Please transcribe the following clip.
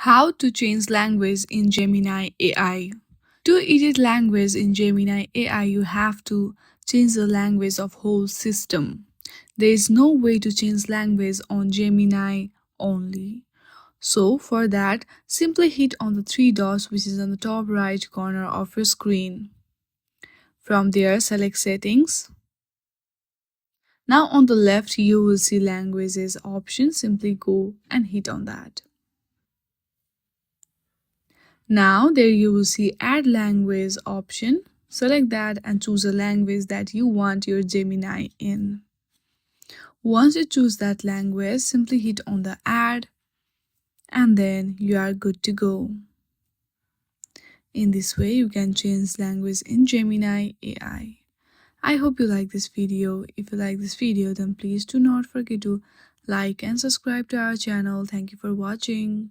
How to change language in Gemini AI. To edit language in Gemini AI, you have to change the language of whole system. There is no way to change language on Gemini only. So for that, simply hit on the three dots which is on the top right corner of your screen. From there, select settings. Now on the left, you will see languages option. Simply go and hit on that. Now there you will see add language option. Select that and choose a language that you want your Gemini in. Once you choose that language, simply hit on the add and then you are good to go. In this way, you can change language in Gemini AI. I hope you like this video. If you like this video, then please do not forget to like and subscribe to our channel. Thank you for watching.